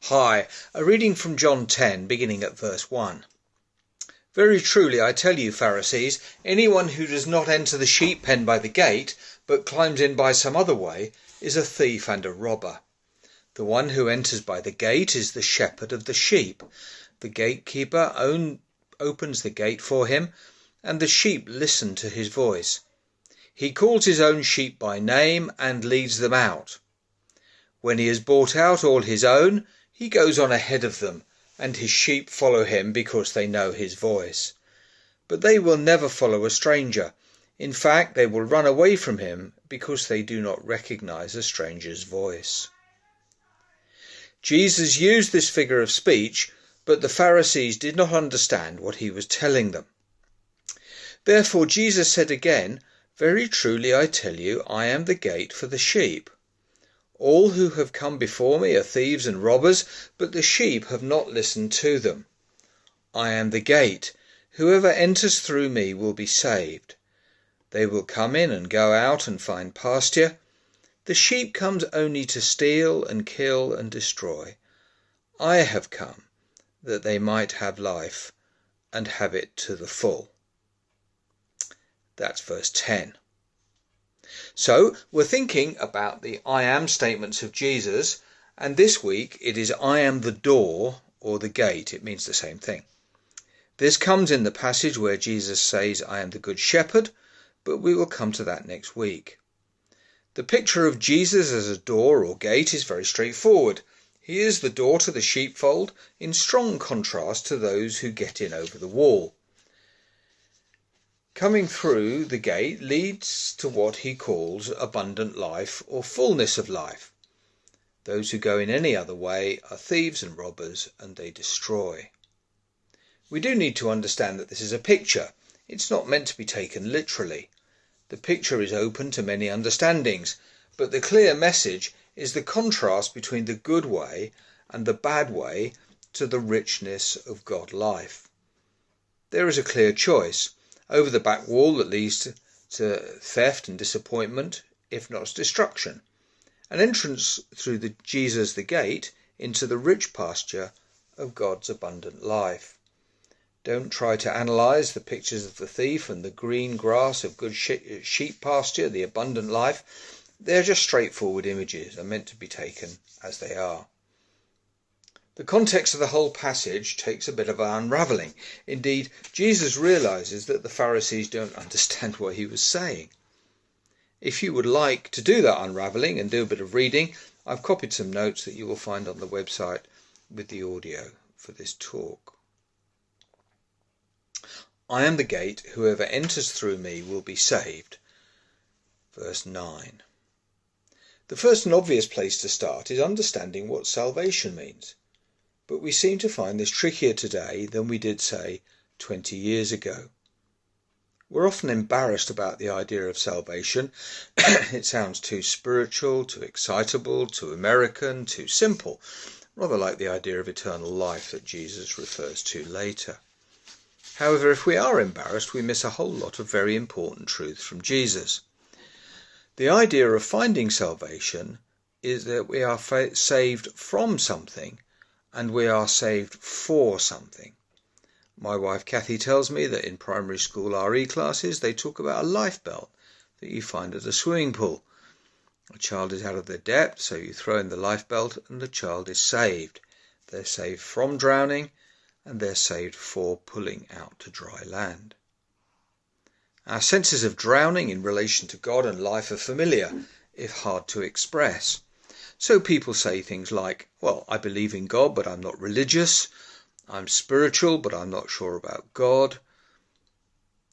Hi, a reading from John 10, beginning at verse 1. Very truly I tell you, Pharisees, anyone who does not enter the sheep pen by the gate, but climbs in by some other way, is a thief and a robber. The one who enters by the gate is the shepherd of the sheep. The gatekeeper opens the gate for him, and the sheep listen to his voice. He calls his own sheep by name and leads them out. When he has brought out all his own, he goes on ahead of them, and his sheep follow him because they know his voice. But they will never follow a stranger. In fact, they will run away from him because they do not recognize a stranger's voice. Jesus used this figure of speech, but the Pharisees did not understand what he was telling them. Therefore Jesus said again, "Very truly I tell you, I am the gate for the sheep. All who have come before me are thieves and robbers, but the sheep have not listened to them. I am the gate. Whoever enters through me will be saved. They will come in and go out and find pasture. The sheep comes only to steal and kill and destroy. I have come that they might have life and have it to the full." That's verse 10. So we're thinking about the I am statements of Jesus, and this week it is I am the door or the gate. It means the same thing. This comes in the passage where Jesus says I am the good shepherd, but we will come to that next week. The picture of Jesus as a door or gate is very straightforward. He is the door to the sheepfold, in strong contrast to those who get in over the wall. Coming through the gate leads to what he calls abundant life or fullness of life. Those who go in any other way are thieves and robbers, and they destroy. We do need to understand that this is a picture. It's not meant to be taken literally. The picture is open to many understandings, but the clear message is the contrast between the good way and the bad way to the richness of God life. There is a clear choice. Over the back wall that leads to theft and disappointment, if not destruction. An entrance through Jesus the gate into the rich pasture of God's abundant life. Don't try to analyse the pictures of the thief and the green grass of good sheep pasture, the abundant life. They're just straightforward images and meant to be taken as they are. The context of the whole passage takes a bit of an unravelling. Indeed, Jesus realises that the Pharisees don't understand what he was saying. If you would like to do that unravelling and do a bit of reading, I've copied some notes that you will find on the website with the audio for this talk. I am the gate. Whoever enters through me will be saved. Verse 9. The first and obvious place to start is understanding what salvation means. But we seem to find this trickier today than we did, say, 20 years ago. We're often embarrassed about the idea of salvation. It sounds too spiritual, too excitable, too American, too simple, rather like the idea of eternal life that Jesus refers to later. However, if we are embarrassed, we miss a whole lot of very important truths from Jesus. The idea of finding salvation is that we are saved from something, and we are saved for something. My wife Kathy tells me that in primary school RE classes they talk about a life belt that you find at a swimming pool. A child is out of their depth, so you throw in the life belt and the child is saved. They're saved from drowning, and they're saved for pulling out to dry land. Our senses of drowning in relation to God and life are familiar, if hard to express. So people say things like, well, I believe in God, but I'm not religious. I'm spiritual, but I'm not sure about God.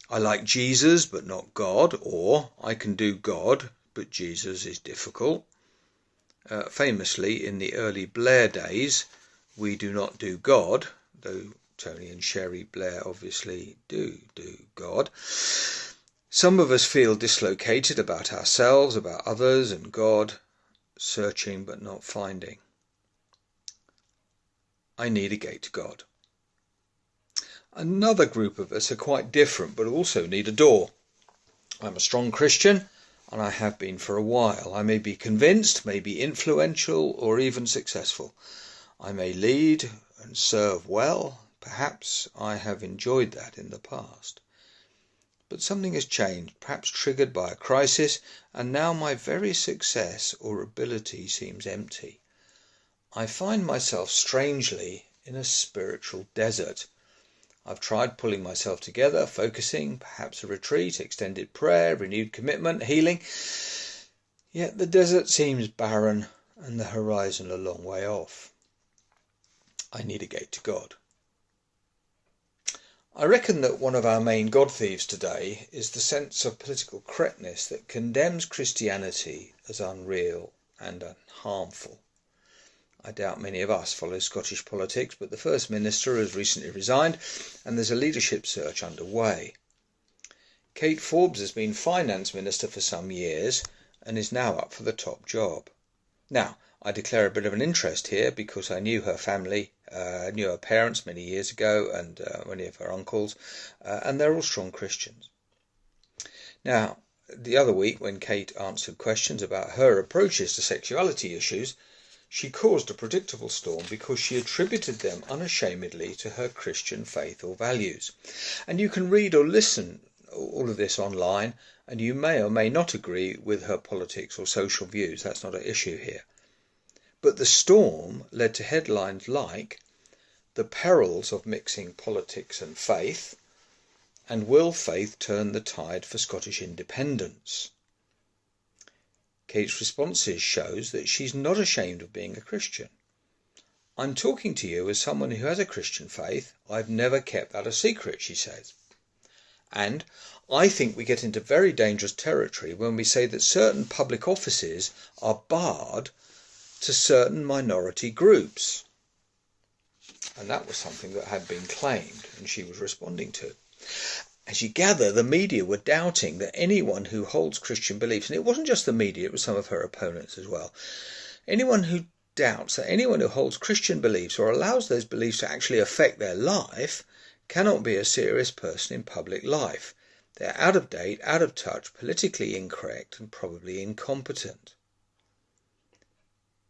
I like Jesus, but not God. Or I can do God, but Jesus is difficult. Famously, in the early Blair days, we do not do God, though Tony and Sherry Blair obviously do God. Some of us feel dislocated about ourselves, about others and God. Searching but not finding. I need a gate to God. Another group of us are quite different but also need a door. I'm a strong Christian and I have been for a while. I may be convinced, may be influential or even successful. I may lead and serve well. Perhaps I have enjoyed that in the past. But something has changed, perhaps triggered by a crisis, and now my very success or ability seems empty. I find myself strangely in a spiritual desert. I've tried pulling myself together, focusing, perhaps a retreat, extended prayer, renewed commitment, healing. Yet the desert seems barren and the horizon a long way off. I need a gate to God. I reckon that one of our main God thieves today is the sense of political correctness that condemns Christianity as unreal and harmful. I doubt many of us follow Scottish politics, but the First Minister has recently resigned and there's a leadership search underway. Kate Forbes has been Finance Minister for some years and is now up for the top job. Now, I declare a bit of an interest here because I knew her family, knew her parents many years ago and many of her uncles, and they're all strong Christians. Now, the other week when Kate answered questions about her approaches to sexuality issues, she caused a predictable storm because she attributed them unashamedly to her Christian faith or values. And you can read or listen all of this online, and you may or may not agree with her politics or social views. That's not an issue here. But the storm led to headlines like "The Perils of Mixing Politics and Faith" and "Will Faith Turn the Tide for Scottish Independence?" Kate's responses shows that she's not ashamed of being a Christian. "I'm talking to you as someone who has a Christian faith. I've never kept that a secret," she says. And I think we get into very dangerous territory when we say that certain public offices are barred to certain minority groups. And that was something that had been claimed and she was responding to. As you gather, the media were doubting that anyone who holds Christian beliefs, and it wasn't just the media, it was some of her opponents as well, anyone who doubts that anyone who holds Christian beliefs or allows those beliefs to actually affect their life cannot be a serious person in public life. They're out of date, out of touch, politically incorrect, and probably incompetent.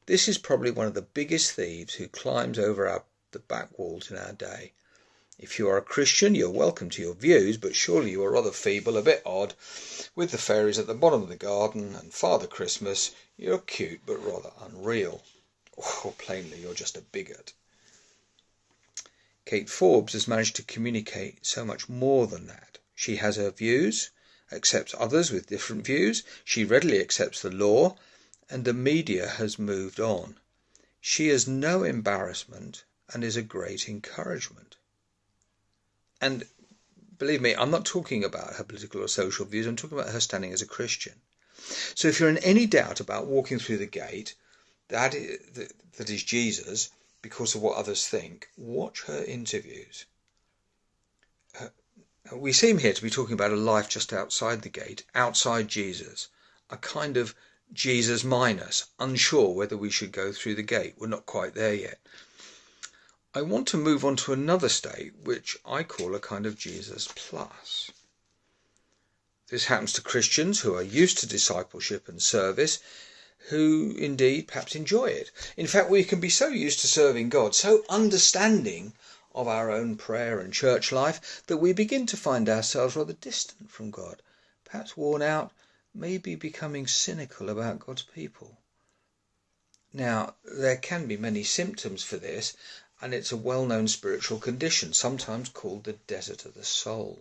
This is probably one of the biggest thieves who climbs over the back walls in our day. If you are a Christian, you're welcome to your views, but surely you are rather feeble, a bit odd. With the fairies at the bottom of the garden and Father Christmas, you're cute but rather unreal. Or plainly, you're just a bigot. Kate Forbes has managed to communicate so much more than that. She has her views, accepts others with different views, she readily accepts the law, and the media has moved on. She is no embarrassment and is a great encouragement. And believe me, I'm not talking about her political or social views, I'm talking about her standing as a Christian. So if you're in any doubt about walking through the gate, that is Jesus, because of what others think, watch her interviews. We seem here to be talking about a life just outside the gate, outside Jesus, a kind of Jesus minus, unsure whether we should go through the gate. We're not quite there yet. I want to move on to another state, which I call a kind of Jesus plus. This happens to Christians who are used to discipleship and service, who indeed perhaps enjoy it. In fact, we can be so used to serving God, so understanding of our own prayer and church life, that we begin to find ourselves rather distant from God, perhaps worn out, maybe becoming cynical about God's people. Now, there can be many symptoms for this, and it's a well-known spiritual condition, sometimes called the desert of the soul.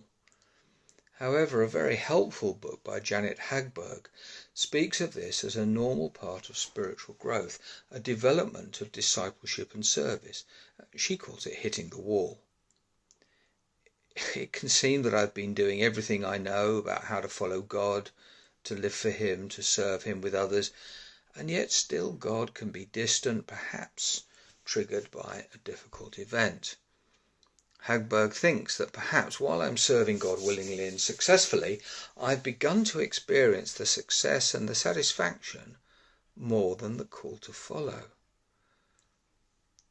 However, a very helpful book by Janet Hagberg speaks of this as a normal part of spiritual growth, a development of discipleship and service. She calls it hitting the wall. It can seem that I've been doing everything I know about how to follow God, to live for him, to serve him with others, and yet still God can be distant, perhaps triggered by a difficult event. Hagberg thinks that perhaps while I'm serving God willingly and successfully, I've begun to experience the success and the satisfaction more than the call to follow.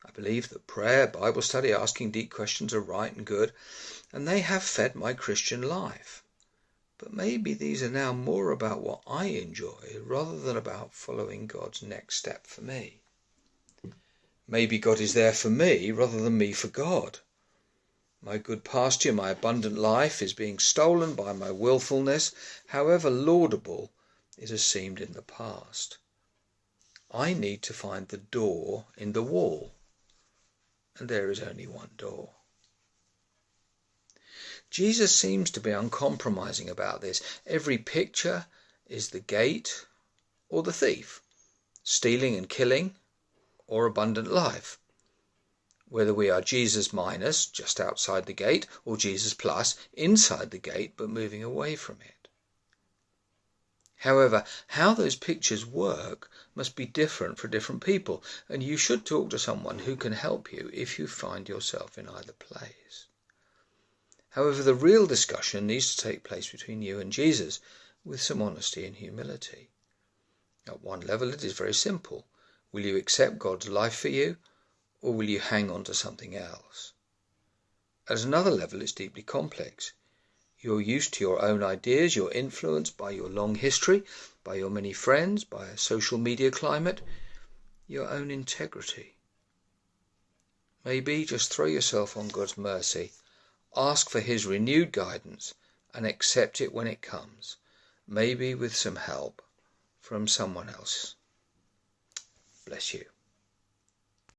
I believe that prayer, Bible study, asking deep questions are right and good, and they have fed my Christian life. But maybe these are now more about what I enjoy rather than about following God's next step for me. Maybe God is there for me rather than me for God. My good pasture, my abundant life is being stolen by my willfulness, however laudable it has seemed in the past. I need to find the door in the wall, and there is only one door. Jesus seems to be uncompromising about this. Every picture is the gate or the thief, stealing and killing, or abundant life. Whether we are Jesus minus, just outside the gate, or Jesus plus, inside the gate but moving away from it. However, how those pictures work must be different for different people, and you should talk to someone who can help you if you find yourself in either place. However, the real discussion needs to take place between you and Jesus, with some honesty and humility. At one level it is very simple. Will you accept God's life for you, or will you hang on to something else? At another level it's deeply complex. You're used to your own ideas, you're influenced by your long history, by your many friends, by a social media climate, your own integrity. Maybe just throw yourself on God's mercy, ask for his renewed guidance, and accept it when it comes, maybe with some help from someone else. Bless you.